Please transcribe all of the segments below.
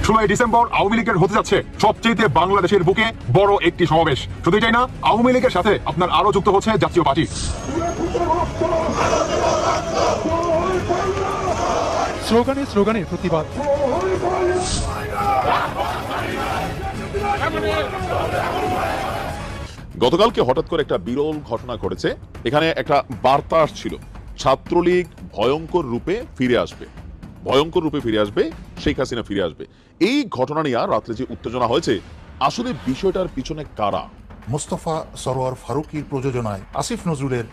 16 December Awami লীগের হতে যাচ্ছে সবচেয়ে বাংলাদেশের বুকে বড় একটি সমাবেশ। শুধু এটাই না, আওয়ামী লীগের সাথে আপনার আরো যুক্ত হচ্ছে জাতীয় পার্টি। স্লোগানে স্লোগানে প্রতিবাদ। গতকালকে হঠাৎ করে একটা বিরল ঘটনা ঘটেছে। এখানে একটা বার্তা আসছিল, ছাত্রলীগ ভয়ঙ্কর রূপে ফিরে আসবে, ভয়ঙ্কর রূপে ফিরে আসবে, শেখ হাসিনা ফিরে আসবে। এই ঘটনা নিয়ে রাত্রে যে উত্তেজনা হয়েছে, আসলে বিষয়টার পিছনে কারা? মোস্তফা সরোয়ার ফারুকীর প্রযোজনায় আসিফ নজরুলের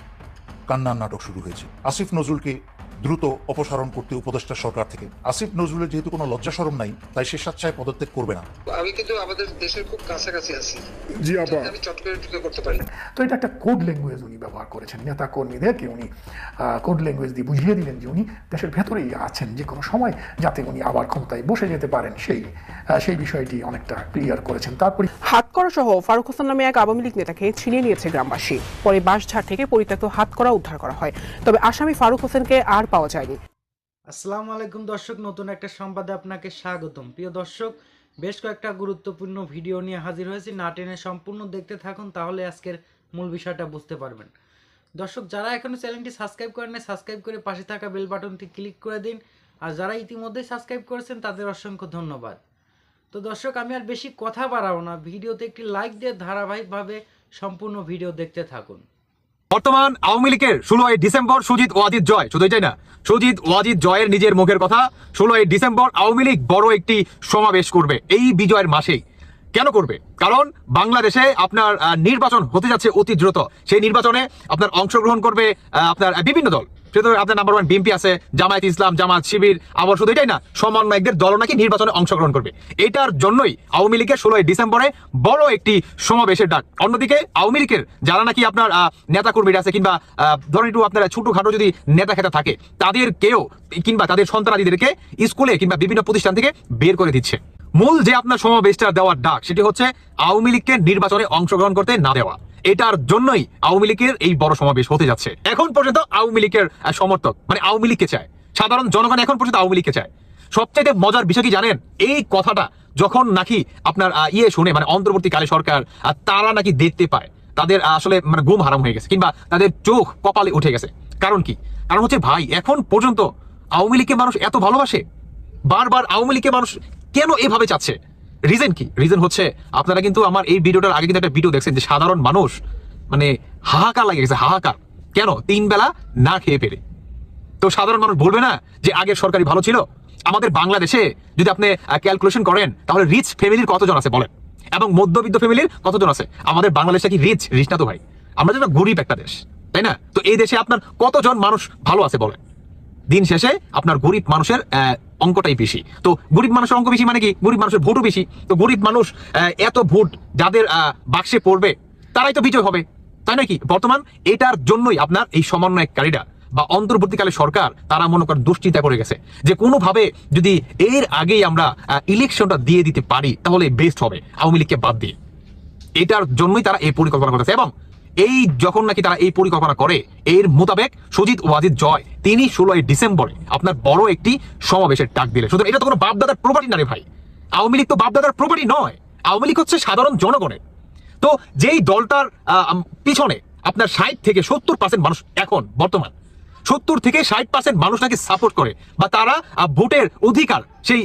কান্নার নাটক শুরু হয়েছে। আসিফ নজরুলকে দ্রুত অপসারণ করতে উপদেষ্টা সরকার থেকে। আসিফ নজরুলের যেহেতু কোনো লজ্জা শরম নাই, তাই সে স্বেচ্ছায় পদত্যাগ করবে না। আমি কিন্তু আমাদের দেশের খুব কাছাকাছি আছি, জি আপা, আমি চট করে ঢুকে করতে পারি। তো এটা একটা কোড ল্যাঙ্গুয়েজ উনি ব্যবহার করেছেন, নেতা কর্মীদেরকে উনি কোড ল্যাঙ্গুয়েজ দিয়ে বুঝিয়ে দিলেন যে উনি দেশের ভেতরেই আছেন, যে কোনো সময় যাতে উনি আবার ক্ষমতায় বসে যেতে পারেন সেই বিষয়টি অনেকটা ক্লিয়ার করেছেন। তারপরে হাতকড়া সহ ফারুক হোসেন নামে এক আওয়ামী লীগ নেতাকে ছিনিয়ে নিয়েছে গ্রামবাসী। পরে বাঁশঝাড় থেকে পরিত্যক্ত হাতকড়া উদ্ধার করা হয়, তবে আসামি ফারুক হোসেনকে আর পাওয়া যায়নি। আসসালামু আলাইকুম দর্শক, নতুন একটা সংবাদে আপনাকে স্বাগতম। প্রিয় দর্শক, বেশ কয়েকটা গুরুত্বপূর্ণ ভিডিও নিয়ে হাজির হয়েছি, না টেনে সম্পূর্ণ দেখতে থাকুন, তাহলে আজকের মূল বিষয়টা বুঝতে পারবেন। দর্শক, যারা এখনো চ্যানেলটি সাবস্ক্রাইব করেন নাই, সাবস্ক্রাইব করে পাশে থাকা বেল বাটনটি ক্লিক করে দিন, আর যারা ইতিমধ্যে সাবস্ক্রাইব করেছেন তাদের অসংখ্য ধন্যবাদ। তো দর্শক, আমি আর বেশি কথা বাড়াবো না, ভিডিওতে একটি লাইক দিয়ে ধারাবাহিকভাবে সম্পূর্ণ ভিডিও দেখতে থাকুন। বর্তমান আওয়ামী লীগের 16 ডিসেম্বর সুজিত ওয়াজিদ জয়, শুধু এটাই না, সুজিত ওয়াজিদ জয়ের নিজের মুখের কথা, 16 ডিসেম্বর আওয়ামী লীগ বড় একটি সমাবেশ করবে এই বিজয়ের মাসেই। কেন করবে? কারণ বাংলাদেশে আপনার নির্বাচন হতে যাচ্ছে অতি দ্রুত। সেই নির্বাচনে আপনার অংশগ্রহণ করবে আপনার বিভিন্ন দল। সেটা আপনার নাম্বার 1 বিএনপি আছে, জামায়াত ইসলাম, জামাত শিবির, আবার শুধু এটাই না, সমন্বয়কদের দল নাকি নির্বাচনে অংশগ্রহণ করবে। এটার জন্যই আওয়ামী লীগের 16 ডিসেম্বরে বড় একটি সমাবেশের ডাক। অন্যদিকে আওয়ামী লীগের যারা নাকি আপনার নেতা কর্মীরা আছে, কিংবা ধরেন একটু আপনার ছোটখাটো যদি নেতা খেতা থাকে, তাদেরকেও কিংবা তাদের সন্তানাদিদেরকে স্কুলে কিংবা বিভিন্ন প্রতিষ্ঠান থেকে বের করে দিচ্ছে। মূল যে আপনার সমাবেশটা দেওয়ার ডাক, সেটি হচ্ছে আওয়ামী লীগকে নির্বাচনে অংশগ্রহণ করতে না দেওয়া। এটার জন্যই আওয়ামী লীগের এই বড় সমাবেশ হতে যাচ্ছে। এখন পর্যন্ত আওয়ামী লীগের সমর্থক মানে আওয়ামী লীগকে চায়, সাধারণ জনগণ এখন পর্যন্ত আওয়ামী লীগকে চায়। সবচাইতে মজার বিষয় কি জানেন? এই কথাটা যখন নাকি আপনার শুনে, মানে অন্তর্বর্তীকালে সরকার তারা নাকি দেখতে পায়, তাদের আসলে মানে ঘুম হারাম হয়ে গেছে, কিংবা তাদের চোখ কপালে উঠে গেছে। কারণ কি? কারণ হচ্ছে ভাই, এখন পর্যন্ত আওয়ামী লীগকে মানুষ এত ভালোবাসে, বারবার আওয়ামী লীগকে মানুষ কেন এভাবে চাচ্ছে? রিজন কি? রিজন হচ্ছে, আপনারা কিন্তু আমার এই ভিডিওটার আগে কিন্তু একটা ভিডিও দেখছেন যে সাধারণ মানুষ মানে হাহাকার লাগে গেছে, হাহাকার। কেন? 3 বেলা না খেয়ে পেরে। তো সাধারণ মানুষ বলবে না যে আগের সরকারই ভালো ছিল? আমাদের বাংলাদেশে যদি আপনি ক্যালকুলেশন করেন, তাহলে রিচ ফ্যামিলির কতজন আছে বলেন, এবং মধ্যবিত্ত ফ্যামিলির কতজন আছে? আমাদের বাংলাদেশে কি রিচ? রিচ না তো ভাই, আমরা যেটা গরিব একটা দেশ, তাই না? তো এই দেশে আপনার কতজন মানুষ ভালো আছে বলেন? দিন শেষে আপনার গরিব মানুষের অঙ্কটাই বেশি। তো গরিব মানুষের অঙ্ক বেশি মানে কি? গরিব মানুষের ভোটও বেশি। তো গরিব মানুষ এত ভোট যাদের বাক্সে পড়বে, তারাই তো বিজয় হবে, তাই নাকি? বর্তমান এটার জন্যই আপনার এই সমন্বয়কারীরা বা অন্তর্বর্তীকালে সরকার, তারা মনে করেন দুশ্চিন্তা করে গেছে যে কোনোভাবে যদি এর আগেই আমরা ইলেকশনটা দিয়ে দিতে পারি, তাহলে বেস্ট হবে আওয়ামী লীগকে বাদ দিয়ে। এটার জন্যই তারা এই পরিকল্পনা করেছে। এবং এই যখন নাকি তারা এই পরিকল্পনা করে, এর মোতাবেক সুজিত ওয়াজিদ জয় তিনি 16 ডিসেম্বরে আপনার বড় একটি সমাবেশের ডাক দিলে। সুতরাং এটা তো কোনো বাপদাদার প্রপার্টি না রে ভাই। আওয়ামী লীগ তো বাপদাদার প্রপার্টি নয়, আওয়ামী লীগ হচ্ছে সাধারণ জনগণের। তো যেই দলটার পিছনে আপনার 60 থেকে 70% মানুষ এখন বর্তমান 70 থেকে 60% মানুষ নাকি সাপোর্ট করে, বা তারা ভোটের অধিকার, সেই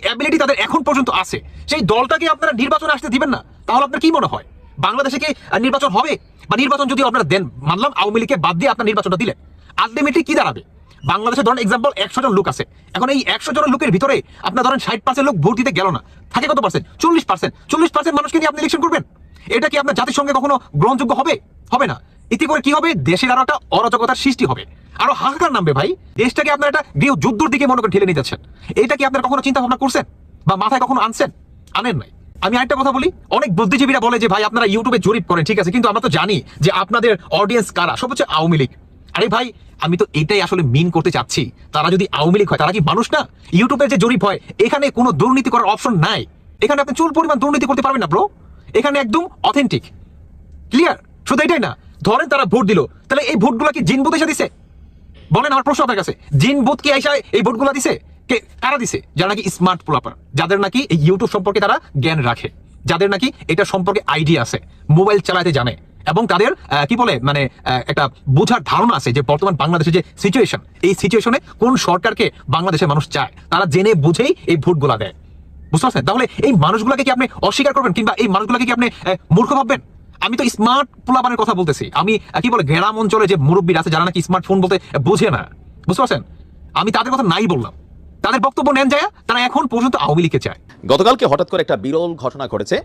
অ্যাবিলিটি তাদের এখন পর্যন্ত আছে, সেই দলটাকে আপনারা নির্বাচনে আসতে দিবেন না, তাহলে আপনার কি মনে হয় বাংলাদেশে কি নির্বাচন হবে? বা নির্বাচন যদি আপনারা দেন, মানলাম আওয়ামী লীগকে বাদ দিয়ে আপনার নির্বাচনটা দিলেন, আলটিমেটলি কি দাঁড়াবে? বাংলাদেশে ধরেন এক্সাম্পল 100 জন লোক আছে, এখন এই 100 জন লোকের ভিতরে আপনার ধরেন 60% লোক ভোট দিতে গেল না, থাকে কত পার্সেন্ট? 40%। মানুষকে নিয়ে আপনি ইলেকশন করবেন? এটা কি আপনার জাতির সঙ্গে কখনো গ্রহণযোগ্য হবে? হবে না। এতে করে কি হবে? দেশের আরো একটা অরাজকতার সৃষ্টি হবে, আরো হাহাকার নামবে ভাই। দেশটাকে আপনার একটা গৃহ যুদ্ধের দিকে মনে করে ঠেলে নিয়ে যাচ্ছেন। এটা কি আপনার কখনো চিন্তা ভাবনা করছেন বা মাথায় কখনো আনছেন? আনেন নাই। আমি আরেকটা কথা বলি, অনেক বুদ্ধিজীবীরা বলে যে ভাই আপনারা ইউটিউবে জরিপ করেন, ঠিক আছে, কিন্তু আমরা তো জানি যে আপনাদের অডিয়েন্স কারা, সব হচ্ছে আওয়ামী লীগ। আরে ভাই, আমি তো এটাই আসলে মিন করতে চাচ্ছি, তারা যদি আওয়ামী লীগ হয়, তারা কি মানুষ না? ইউটিউবের যে জরিপ হয়, এখানে কোনো দুর্নীতি করার অপশন নাই। এখানে আপনি চুল পরিমাণ দুর্নীতি করতে পারবেন না ব্রো। এখানে একদম অথেন্টিক, ক্লিয়ার। শুধু এটাই না, ধরেন তারা ভোট দিল, তাহলে এই ভোটগুলো কি জিন বুথ এসে দিছে? বলেন, আমার প্রশ্ন আপনার কাছে, জিন বুথ কি আইসা এই ভোটগুলো দিছে? কারা দিছে? যারা নাকি স্মার্ট পোলাপার, যাদের নাকি এই ইউটিউব সম্পর্কে তারা জ্ঞান রাখে, যাদের নাকি এটা সম্পর্কে আইডিয়া আছে, মোবাইল চালাতে জানে, এবং তাদের কি বলে মানে একটা বোঝার ধারণা আছে যে বর্তমান বাংলাদেশের যে সিচুয়েশন, এই সিচুয়েশনে কোন সরকারকে বাংলাদেশের মানুষ চায়, তারা জেনে বুঝেই এই ভোটগুলা দেয়। বুঝতে পারছেন? তাহলে এই মানুষগুলোকে কি আপনি অস্বীকার করবেন, কিংবা এই মানুষগুলোকে কি আপনি মূর্খ ভাববেন? আমি তো স্মার্ট পোলাপানের কথা বলতেছি। আমি কি বলে গ্রাম অঞ্চলে যে মুরব্বীরা আছে, যারা নাকি স্মার্টফোন বলতে বোঝে না, বুঝতে পারছেন, আমি তাদের কথা নাই বললাম। তাদের বক্তব্য নেন যায়, তারা এখন পর্যন্ত আওয়ামী লীগকে চায়। গতকালকে হঠাৎ করে একটা বিরল ঘটনা ঘটেছে।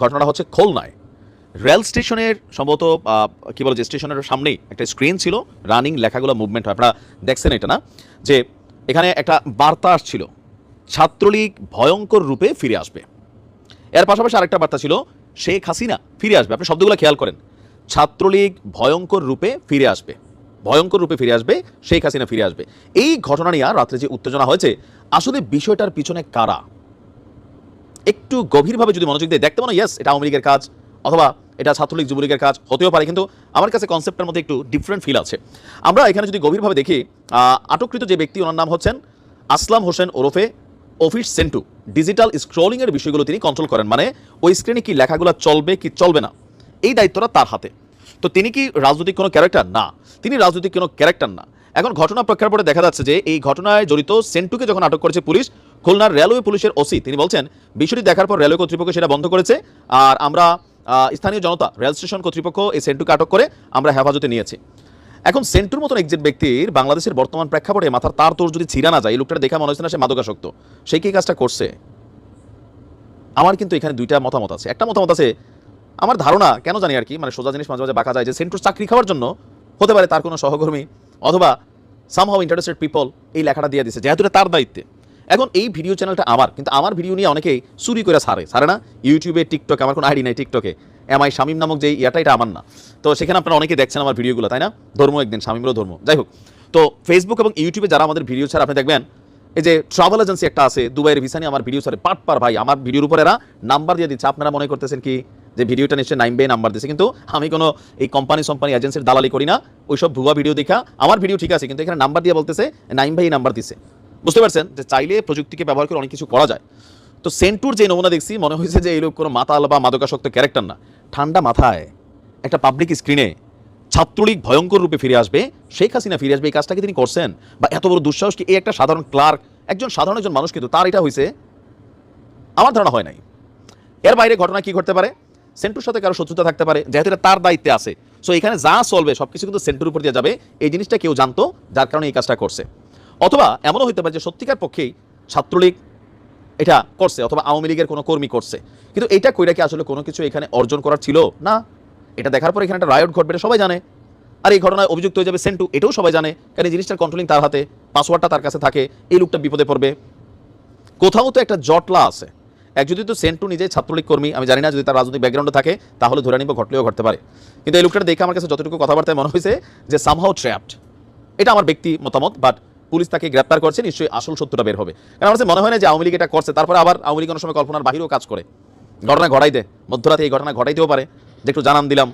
ঘটনাটা হচ্ছে খুলনায় রেল স্টেশনের সম্ভবত কি বলে যে স্টেশনের সামনেই একটা স্ক্রিন ছিল, রানিং লেখাগুলো মুভমেন্ট হয়, আপনারা দেখছেন এটা না, যে এখানে একটা বার্তা আসছিল ছাত্রলীগ ভয়ঙ্কর রূপে ফিরে আসবে। এর পাশাপাশি আরেকটা বার্তা ছিল শেখ হাসিনা ফিরে আসবে। আপনি শব্দগুলো খেয়াল করেন, ছাত্রলীগ ভয়ঙ্কর রূপে ফিরে আসবে, ভয়ঙ্কর রূপে ফিরে আসবে, শেখ হাসিনা ফিরে আসবে। এই ঘটনা নিয়ে রাত্রে যে উত্তেজনা হয়েছে, আসলে বিষয়টার পিছনে কারা, একটু গভীরভাবে যদি মনোযোগ দিয়ে দেখতে পানো, ইয়েস এটা আওয়ামী লীগের কাজ অথবা এটা ছাত্রলীগ যুবলীগের কাজ হতেও পারে, কিন্তু আমার কাছে কনসেপ্টের মধ্যে একটু ডিফারেন্ট ফিল আছে। আমরা এখানে যদি গভীরভাবে দেখি, আটককৃত যে ব্যক্তি, ওনার নাম হচ্ছেন আসলাম হোসেন ওরফে অফিস সেন্টু। ডিজিটাল স্ক্রলিংয়ের বিষয়গুলো তিনি কন্ট্রোল করেন, মানে ওই স্ক্রিনে কি লেখাগুলো চলবে কি চলবে না, এই দায়িত্বটা তার হাতে। তো তিনি কি রাজনৈতিক কোনো ক্যারেক্টার? না, তিনি রাজনৈতিক কোনো ক্যারেক্টার না। এখন ঘটনা প্রেক্ষাপটে দেখা যাচ্ছে যে এই ঘটনায় জড়িত সেন্টুকে যখন আটক করেছে পুলিশ, খুলনার রেলওয়ে পুলিশের ওসি তিনি বলছেন বিষয়টি দেখার পর রেলওয়ে কর্তৃপক্ষ সেটা বন্ধ করেছে, আর আমরা স্থানীয় জনতা, রেল স্টেশন কর্তৃপক্ষ এই সেন্টুকে আটক করে আমরা হেফাজতে নিয়েছি। এখন সেন্টুর মতন একজন ব্যক্তির বাংলাদেশের বর্তমান প্রেক্ষাপটে মাথার তার তোর যদি ছিঁড়া না যায়, এই লোকটা দেখা মনে হচ্ছে না সে মাদকাসক্ত, সে কি কাজটা করছে? আমার কিন্তু এখানে দুইটা মতামত আছে। একটা মতামত আছে, আমার ধারণা কেন জানি আর কি, মানে সোজা জিনিস মাঝে মাঝে বাঁকা যায়, যে সেন্টুর চাকরি খাওয়ার জন্য হতে পারে তার কোনো সহকর্মী অথবা সামহাউ ইন্টারেস্টেড পিপল এই লেখাটা দিয়ে দিচ্ছে, যেহেতু তার দায়িত্বে। এখন এই ভিডিও চ্যানেলটা আমার, কিন্তু আমার ভিডিও নিয়ে অনেকেই চুরি করে ছাড়ে না, ইউটিউবে, টিকটকে, আমার কোনো আইডি নাই টিকটকে, এমআই শামীম নামক যে ইয়াটা, এটা আমার না। তো সেখানে আপনারা অনেকে দেখছেন আমার ভিডিওগুলো, তাই না? ধর্ম একদিন, শামীমেরও ধর্ম, যাই হোক। তো ফেসবুক এবং ইউটিউবে যারা আমাদের ভিডিও ছাড়া, আপনি দেখবেন এই যে ট্রাভেল এজেন্সি একটা আছে, দুবাইয়ের ভিসা নিয়ে আমার ভিডিও ছাড়ে পার ভাই, আমার ভিডিওর উপর এরা নাম্বার দিয়ে দিচ্ছে। আপনারা মনে করতেছেন কি যে ভিডিওটা নিশ্চয়ই নাইম ভাই নাম্বার দিচ্ছে, কিন্তু আমি কোনো এই কোম্পানি এজেন্সির দালালি করি না। ওইসব ভুয়া ভিডিও দেখা আমার ভিডিও ঠিক আছে, কিন্তু এখানে নাম্বার দিয়ে বলতেছে নাইম ভাই নাম্বার দিচ্ছে। বুঝতে পারছেন যে চাইলে প্রযুক্তিকে ব্যবহার করে অনেক কিছু করা যায়। তো সেন্টুর যে নমুনা দেখছি, মনে হয়েছে যে এই লোক কোনো মাতাল বা মাদকাসক্ত ক্যারেক্টার না। ঠান্ডা মাথায় একটা পাবলিক স্ক্রিনে ছাত্রলীগ ভয়ঙ্কর রূপে ফিরে আসবে, শেখ হাসিনা ফিরে আসবে, এই কাজটাকে তিনি করছেন? বা এত বড় দুঃসাহস কি এই একটা সাধারণ ক্লার্ক, একজন সাধারণ একজন মানুষ, কিন্তু তার এটা হয়েছে? আমার ধারণা হয় নাই। এর বাইরে ঘটনা কি ঘটতে পারে? সেন্টুর সাথে কারো শত্রুতা থাকতে পারে, যেহেতু এটা তার দায়িত্বে আছে। সো এখানে যা চলবে সবকিছু কিন্তু সেন্টুর উপর দিয়ে যাবে, এই জিনিসটা কেউ জানতো, যার কারণে এই কাজটা করছে। অথবা এমনও হতে পারে যে সত্যিকার পক্ষেই ছাত্রলীগ এটা করছে, অথবা আওয়ামী লীগের কোনো কর্মী করছে, কিন্তু এটা কইরা কি আসলে কোনো কিছু এখানে অর্জন করার ছিল না? এটা দেখার পর এখানে একটা রায়ট ঘটবে, এটা সবাই জানে। আর এই ঘটনায় অভিযুক্ত হয়ে যাবে সেন্টু, এটাও সবাই জানে, কারণ এই জিনিসটার কন্ট্রোলিং তার হাতে, পাসওয়ার্ডটা তার কাছে থাকে, এই লোকটা বিপদে পড়বে। কোথাও তো একটা জটলা আছে। এক যদি তো সেন্টু নিজে ছাত্রলীগ কর্মী, আমি জানি না যদি তার রাজনৈতিক ব্যাকগ্রাউন্ডে থাকে তাহলে ধরে নিব, ঘটলেও ঘটতে পারে, কিন্তু এই লোকটা দেখে আমার কাছে যতটুকু কথাবার্তায় মনে হয়েছে যে সামহাউ ট্র্যাপড। এটা আমার ব্যক্তি মতামত, বাট পুলিশ তাকে গ্রেপ্তার করছে, নিশ্চয়ই আসল সত্যটা বের হবে। কারণ আমার কাছে মনে হয় না যে আওয়ামী লীগ এটা করছে, তারপরে আবার আওয়ামী লীগ কোনো সময় কল্পনার বাহিরেও কাজ করে, ঘটনা ঘটাই দেয়, মধ্যরাতে এই ঘটনা ঘটাইতেও পারে, যে একটু জানান দিলাম,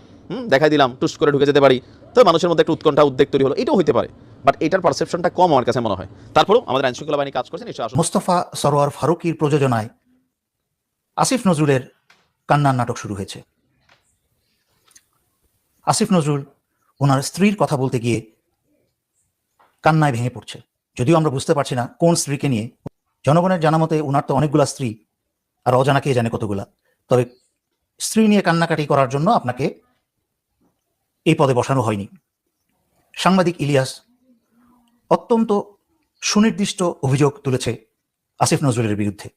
দেখাই দিলাম, টুস করে ঢুকে যেতে পারি, তো মানুষের মধ্যে একটু উৎকণ্ঠা উদ্বেগ তৈরি হলো, এটাও হতে পারে। বাট এটার পারসেপশনটা কম আমার কাছে মনে হয়। তারপরেও আমাদের আইন শৃঙ্খলা বাহিনী কাজ করছে, নিশ্চয়ই আসল। মোস্তফা সরোয়ার ফারুকীর প্রযোজনায় আসিফ নজরুলের কান্নার নাটক শুরু হয়েছে। আসিফ নজরুল ওনার স্ত্রীর কথা বলতে গিয়ে কান্নায় ভেঙে পড়ছে, যদিও আমরা বুঝতে পারছি না কোন স্ত্রীকে নিয়ে। জনগণের জানা মতে ওনার তো অনেকগুলা স্ত্রী, আর অজানা কে জানে কতগুলা। তবে স্ত্রী নিয়ে কান্নাকাটি করার জন্য আপনাকে এই পদে বসানো হয়নি। সাংবাদিক ইলিয়াস অত্যন্ত সুনির্দিষ্ট অভিযোগ তুলেছে আসিফ নজরুলের বিরুদ্ধে।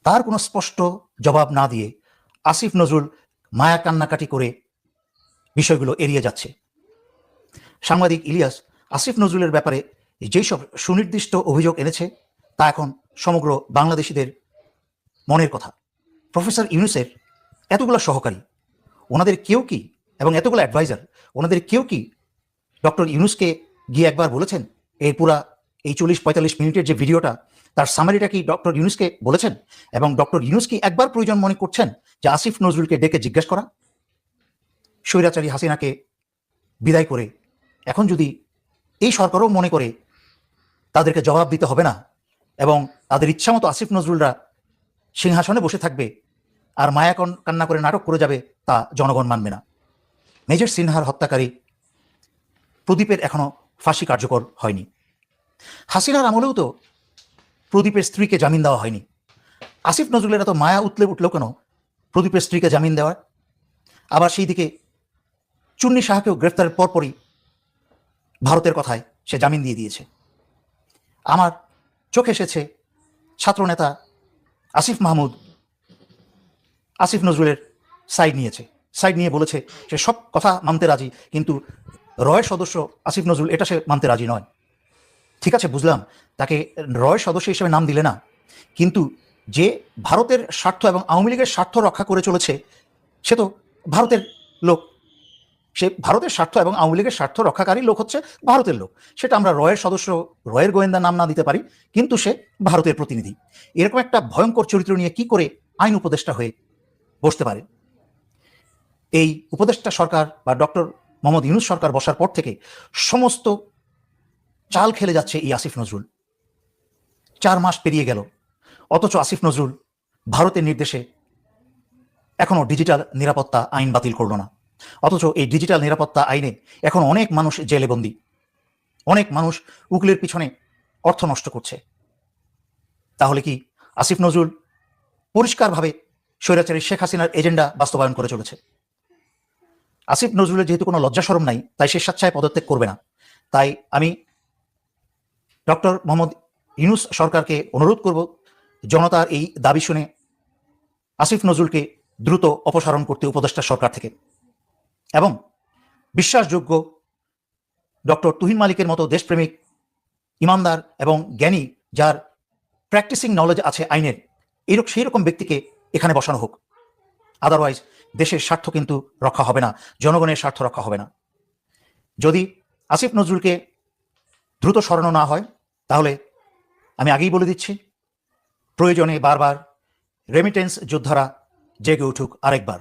তার কোনো স্পষ্ট জবাব না দিয়ে আসিফ নজরুল মায়া কান্নাকাটি করে বিষয়গুলো এড়িয়ে যাচ্ছে। সাংবাদিক ইলিয়াস আসিফ নজরুলের ব্যাপারে যেই সব সুনির্দিষ্ট অভিযোগ এনেছে তা এখন সমগ্র বাংলাদেশিদের মনের কথা। প্রফেসর ইউনূসের এতগুলো সহকারী, ওনাদের কেউ কি, এবং এতগুলো অ্যাডভাইজার, ওনাদের কেউ কি ডক্টর ইউনূসকে গিয়ে একবার বলেছেন এর পুরা এই 40-45 মিনিটের যে ভিডিওটা, তার সামারিটা কি ডক্টর ইউনূসকে বলেছেন? এবং ডক্টর ইউনূস কি একবার প্রয়োজন মনে করছেন যে আসিফ নজরুলকে ডেকে জিজ্ঞেস করা? স্বৈরাচারী হাসিনাকে বিদায় করে এখন যদি এই সরকারও মনে করে তাদেরকে জবাব দিতে হবে না এবং তাদের ইচ্ছামতো আসিফ নজরুলরা সিংহাসনে বসে থাকবে আর মায়া কান্না করে নাটক করে যাবে, তা জনগণ মানবে না। মেজর সিনহার হত্যাকারী প্রদীপের এখনো ফাঁসি কার্যকর হয়নি। হাসিনার আমলেও তো প্রদীপের স্ত্রীকে জামিন দেওয়া হয়নি। আসিফ নজরুলের এত মায়া উতলে উঠল কেন প্রদীপের স্ত্রীকে জামিন দেওয়ার? আবার সেই দিকে চুন্নি শাহকেও গ্রেফতারের পরপরই ভারতের কথায় সে জামিন দিয়ে দিয়েছে। আমার চোখে এসেছে ছাত্রনেতা আসিফ মাহমুদ আসিফ নজরুলের সাইড নিয়ে বলেছে সে সব কথা মানতে রাজি, কিন্তু রয়ের সদস্য আসিফ নজরুল এটা সে মানতে রাজি নয়। ঠিক আছে, বুঝলাম তাকে রয়ের সদস্য হিসেবে নাম দিলে না, কিন্তু যে ভারতের স্বার্থ এবং আওয়ামী লীগের স্বার্থ রক্ষা করে চলেছে সে তো ভারতের লোক। সে ভারতের স্বার্থ এবং আওয়ামী লীগের স্বার্থ রক্ষাকারী লোক হচ্ছে ভারতের লোক। সেটা আমরা রয়ের সদস্য, রয়ের গোয়েন্দা নাম না দিতে পারি, কিন্তু সে ভারতের প্রতিনিধি। এরকম একটা ভয়ঙ্কর চরিত্র নিয়ে কি করে আইন উপদেষ্টা হয়ে বসতে পারে? এই উপদেষ্টা সরকার বা ডক্টর মোহাম্মদ ইউনূস সরকার বসার পর থেকে সমস্ত চাল খেলে যাচ্ছে এই আসিফ নজরুল। 4 মাস পেরিয়ে গেল, অথচ আসিফ নজরুল ভারতের নির্দেশে এখনো ডিজিটাল নিরাপত্তা আইন বাতিল করল না। অথচ এই ডিজিটাল নিরাপত্তা আইনে এখন অনেক মানুষ জেলে বন্দী, অনেক মানুষ উকিলের পিছনে অর্থ নষ্ট করছে। তাহলে কি আসিফ নজরুল পরিষ্কারভাবে স্বৈরাচারী শেখ হাসিনার এজেন্ডা বাস্তবায়ন করে চলেছে? আসিফ নজরুলের যেহেতু কোনো লজ্জা শরম নাই, তাই সে স্বেচ্ছায় পদত্যাগ করবে না। তাই আমি ডক্টর মোহাম্মদ ইউনূস সরকারকে অনুরোধ করব, জনতার এই দাবি শুনে আসিফ নজরুলকে দ্রুত অপসারণ করতে উপদেষ্টা সরকার থেকে, এবং বিশ্বাসযোগ্য ডক্টর তুহিন মালিকের মতো দেশপ্রেমিক, ইমানদার এবং জ্ঞানী, যার প্র্যাকটিসিং নলেজ আছে আইনের, সেই রকম ব্যক্তিকে এখানে বসানো হোক। আদারওয়াইজ দেশের স্বার্থ কিন্তু রক্ষা হবে না, জনগণের স্বার্থ রক্ষা হবে না। যদি আসিফ নজরুলকে দ্রুত সরানো না হয়, তাহলে আমি আগেই বলে দিচ্ছি, প্রয়োজনে বারবার রেমিটেন্স যোদ্ধারা জেগে উঠুক আরেকবার।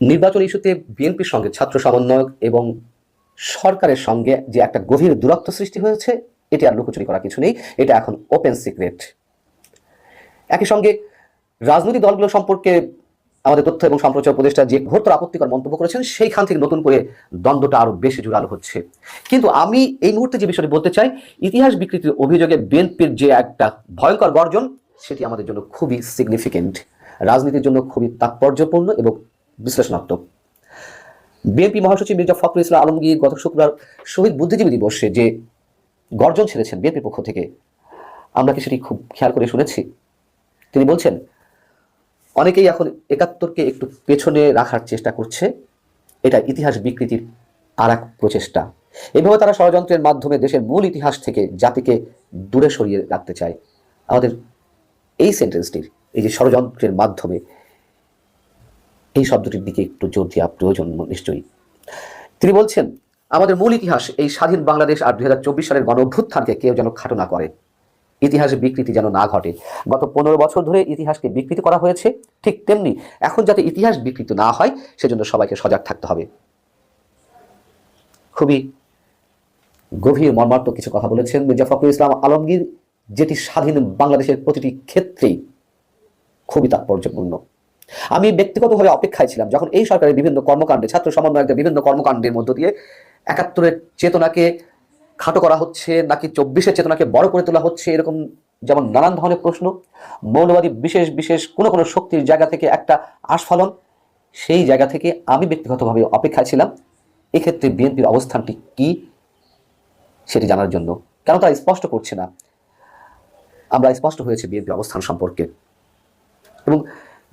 নির্বাচন ইস্যুতে বিএনপির সঙ্গে ছাত্র সমন্বয়ক এবং সরকারের সঙ্গে যে একটা গভীর দূরত্ব সৃষ্টি হয়েছে, এটি আর লুকোচুরি করার কিছু নেই, এটা এখন ওপেন সিক্রেট। একই সঙ্গে রাজনৈতিক দলগুলো সম্পর্কে আমাদের তথ্য এবং সম্প্রচার উপদেষ্টা যে ঘোরতর আপত্তিকর মন্তব্য করেছেন, সেইখান থেকে নতুন করে দ্বন্দ্বটা আরো বেশি জোরালো হচ্ছে। কিন্তু আমি এই মুহূর্তে যে বিষয়টি বলতে চাই, ইতিহাস বিকৃতির অভিযোগে বিএনপির যে একটা ভয়ঙ্কর গর্জন, সেটি আমাদের জন্য খুবই সিগনিফিকেন্ট, রাজনীতির জন্য খুবই তাৎপর্যপূর্ণ এবং বিশ্লেষণাত্মক। বিএনপি মহাসচিব মির্জা ফখরুল ইসলাম আলমগীর গত শুক্রবার শহীদ বুদ্ধিজীবী দিবসে যে গর্জন ছেড়েছেন বিএনপির পক্ষ থেকে, আমরা কি সেটি খুব খেয়াল করে শুনেছি? তিনি বলছেন, অনেকেই এখন ৭১কে একটু পেছনে রাখার চেষ্টা করছে, এটা ইতিহাস বিকৃতির আর এক প্রচেষ্টা। এভাবে তারা ষড়যন্ত্রের মাধ্যমে দেশের মূল ইতিহাস থেকে জাতিকে দূরে সরিয়ে রাখতে চায়। আমাদের এই সেন্টেন্সটির, এই যে ষড়যন্ত্রের মাধ্যমে, এই শব্দটির দিকে একটু জোর দেওয়া প্রয়োজন নিশ্চয়ই। তিনি বলছেন, আমাদের মূল ইতিহাস, এই স্বাধীন বাংলাদেশ আর ২০২৪ সালের গণ অভ্যুত্থানকে কেউ যেন খাটো না করে, ইতিহাস বিকৃতি যেন না ঘটে। গত ১৫ বছর ধরে ইতিহাসকে বিকৃতি করা হয়েছে, ঠিক তেমনি এখন যাতে ইতিহাস বিকৃতি না হয় সেজন্য সবাইকে সজাগ থাকতে হবে। খুবই গভীর মর্মার্থক কিছু কথা বলেছেন মির্জা ফখরুল ইসলাম আলমগীর, যেটি স্বাধীন বাংলাদেশের প্রতিটি ক্ষেত্রেই খুবই তাৎপর্যপূর্ণ। আমি ব্যক্তিগতভাবে অপেক্ষায় ছিলাম যখন এই সরকারের বিভিন্ন কর্মকাণ্ডে, ছাত্র সমন্বয়কদের বিভিন্ন কর্মকাণ্ডের মধ্য দিয়ে ৭১-এর চেতনাকে খাটো করা হচ্ছে নাকি ২৪-এর চেতনাকে বড় করে তোলা হচ্ছে, এরকম যেমন নানান ধরনের প্রশ্ন, মৌলবাদী বিশেষ কোনো শক্তির জায়গা থেকে একটা আস্ফালন, সেই জায়গা থেকে আমি ব্যক্তিগতভাবে অপেক্ষায় ছিলাম এক্ষেত্রে বিএনপির অবস্থানটি কি সেটি জানার জন্য। কেন তারা স্পষ্ট করছে না? আমরা স্পষ্ট হয়েছে বিএনপির অবস্থান সম্পর্কে। এবং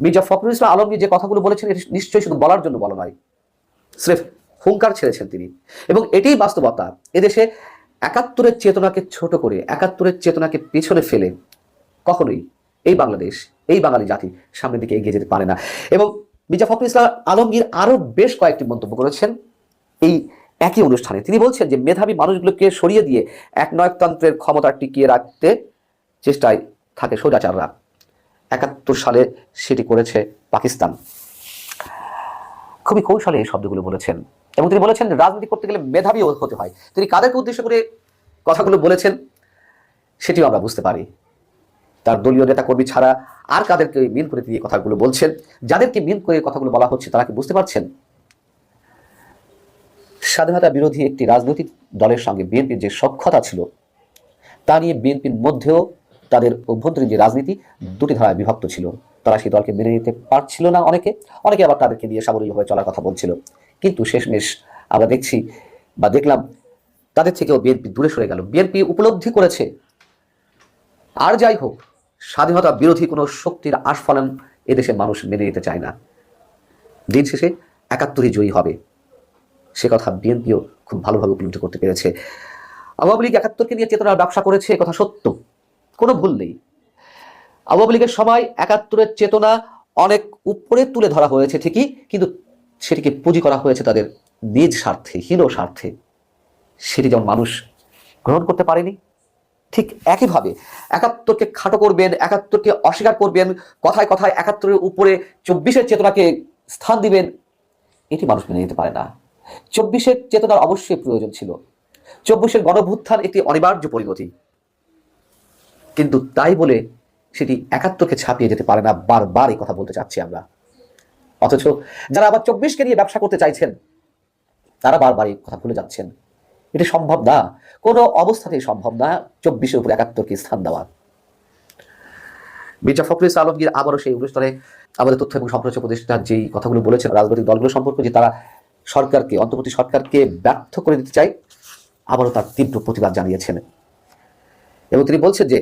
মির্জা ফখরুল ইসলাম আলমগীর যে কথাগুলো বলেছেন, এটি নিশ্চয়ই শুধু বলার জন্য বলা নয়, স্রেফ হুঙ্কার ছেড়েছেন তিনি। এবং এটাই বাস্তবতা। এদেশে ৭১-এর চেতনাকে ছোট করে, ৭১-এর চেতনাকে পেছনে ফেলে কখনোই এই বাংলাদেশ, এই বাঙালি জাতি সামনের দিকে এগিয়ে যেতে পারে না। এবং মির্জা ফখরুল ইসলাম আলমগীর আরো বেশ কয়েকটি মন্তব্য করেছেন এই একই অনুষ্ঠানে। তিনি বলছেন যে মেধাবী মানুষগুলোকে সরিয়ে দিয়ে একনায়কতন্ত্রের ক্ষমতা টিকিয়ে রাখতে চেষ্টায় থাকে স্বৈরাচাররা। ৭১ সালে সেটি করেছে পাকিস্তান। খুবই কৌশলে এই শব্দগুলো বলেছেন। এবং তিনি বলেছেন রাজনীতি করতে গেলে মেধাবী হতে হয়। তিনি কাদেরকে উদ্দেশ্য করে কথাগুলো বলেছেন সেটিও আমরা বুঝতে পারি। তার দলীয় নেতাকর্মী ছাড়া আর কাদেরকে মিন করে দিয়ে কথাগুলো বলছেন? যাদেরকে মিন করে কথাগুলো বলা হচ্ছে তারা কি বুঝতে পারছেন? স্বাধীনতা বিরোধী একটি রাজনৈতিক দলের সঙ্গে বিএনপির যে সখ্যতা ছিল তা নিয়ে বিএনপির মধ্যেও তাদের অভ্যন্তরীণ যে রাজনীতি দুটি ধারায় বিভক্ত ছিল। তারা সেই দলকে মেনে নিতে পারছিল না, অনেকে আবার তাদেরকে নিয়ে সাবলীলভাবে চলার কথা বলছিল। কিন্তু শেষমেশ আমরা দেখলাম তাদের থেকেও বিএনপি দূরে সরে গেল। বিএনপি উপলব্ধি করেছে আর যাই হোক স্বাধীনতা বিরোধী কোনো শক্তির আস্ফালন এদেশের মানুষ মেনে নিতে চায় না। দিন শেষে ৭১ই জয়ী হবে, সে কথা বিএনপিও খুব ভালোভাবে উপলব্ধি করতে পেরেছে। আওয়ামী লীগ ৭১কে নিয়ে চেতনার ব্যবসা করেছে, এ কথা সত্য, কোনো ভুল নেই। আওয়ামী লীগের সময় ৭১-এর চেতনা অনেক উপরে তুলে ধরা হয়েছে ঠিকই, কিন্তু সেটিকে পুঁজি করা হয়েছে তাদের নিজ স্বার্থে, হীন স্বার্থে। সেটি যেমন মানুষ গ্রহণ করতে পারেনি, ঠিক একইভাবে ৭১কে খাটো করবেন, ৭১কে অস্বীকার করবেন, কথায় কথায় ৭১-এর উপরে ২৪-এর চেতনাকে স্থান দিবেন, এটি মানুষ মেনে নিতে পারে না। ২৪-এর চেতনার অবশ্যই প্রয়োজন ছিল। ২৪-এর গণভ্যুত্থান একটি অনিবার্য পরিণতি, কিন্তু তাই বলে সেটি ৭১কে ছাপিয়ে যেতে পারে না। বারবার এই কথা বলতে চাচ্ছি আমরা। অথচ যারা আবার ২৪-কে নিয়ে ব্যবসা করতে চাইছেন তারা বারবার এই কথা ভুলে যাচ্ছেন। এটি সম্ভব না, কোনো অবস্থাতেই সম্ভব না ২৪-এর উপরে ৭১কে স্থান দেওয়া। মির্জা ফখরুল ইসলাম আলমগীর আবারও সেই অনুষ্ঠানে আমাদের তথ্য এবং সম্প্রচার উপদেষ্টা যেই কথাগুলো বলেছেন রাজনৈতিক দলগুলো সম্পর্কে, যে তারা সরকারকে, অন্তর্বর্তী সরকারকে ব্যর্থ করে দিতে চায়, আবারও তার তীব্র প্রতিবাদ জানিয়েছেন। এবং তিনি বলছেন যে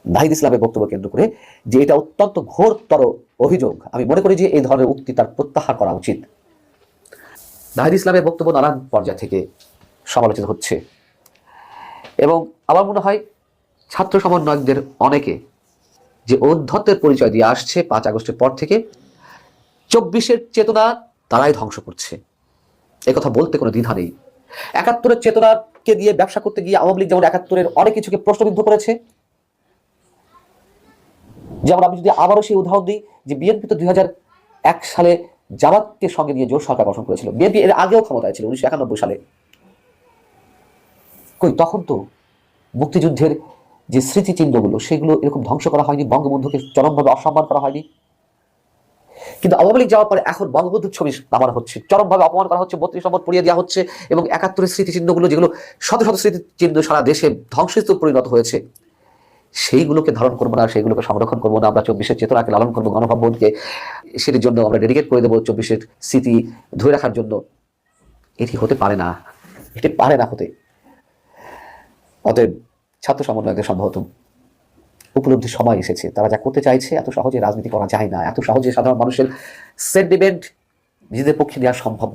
নাহিদ ইসলামের বক্তব্য কেন্দ্র করে যে এটা অত্যন্ত ঘোরতর অভিযোগ। আমি মনে করি যে এই ধরনের উক্তি তার প্রত্যাহার করা উচিত। নাহিদ ইসলামের বক্তব্য নানান পর্যায় থেকে সমালোচিত হচ্ছে এবং আমার মনে হয় ছাত্র সমন্বয়কদের অনেকে যে ঔদ্ধত্যের পরিচয় দিয়ে আসছে ৫ আগস্টের পর থেকে, ২৪-এর চেতনা তারাই ধ্বংস করছে, একথা বলতে কোনো দ্বিধা নেই। ৭১-এর চেতনাকে দিয়ে ব্যবসা করতে গিয়ে আওয়ামী লীগ যেমন ৭১-এর অনেক কিছুকে প্রশ্নবিদ্ধ করেছে। যেমন আমি যদি আবারও সেই উদাহরণ দিই যে বিএনপি তো ২০০১ সালে জামাতকে সঙ্গে নিয়ে জোট সরকার গঠন করেছিল। বিএনপি এর আগেও ক্ষমতায় ছিল ১৯৯১ সালে। তখন তো মুক্তিযুদ্ধের যে স্মৃতিচিহ্নগুলো সেগুলো এরকম ধ্বংস করা হয়নি, বঙ্গবন্ধুকে চরমভাবে অসম্মান করা হয়নি। কিন্তু আওয়ামী লীগ যাওয়ার পরে এখন বঙ্গবন্ধুর ছবি নামানো হচ্ছে, চরমভাবে অপমান করা হচ্ছে, ৩২ নম্বর পড়িয়ে দেওয়া হচ্ছে এবং ৭১-এর স্মৃতিচিহ্নগুলো যেগুলো শত শত স্মৃতিচিহ্ন সারা দেশে ধ্বংসস্তূপে পরিণত হয়েছে, সেইগুলোকে ধারণ করবো না, সেইগুলোকে সংরক্ষণ করবো না। আমরা ২৪-এর চেতনাকে লালন করবো, গণভবনকে সেটির জন্য আমরা ডেডিকেট করে দেবো ২৪-এর স্মৃতি ধরে রাখার জন্য। এটি হতে পারে না, এটি পারে না হতে। অতএব ছাত্র সমন্বয়কদের সম্ভবত উপলব্ধির সময় এসেছে। তারা যা করতে চাইছে এত সহজে রাজনীতি করা যায় না, এত সহজে সাধারণ মানুষের সেন্টিমেন্ট নিজেদের পক্ষে নেওয়া সম্ভব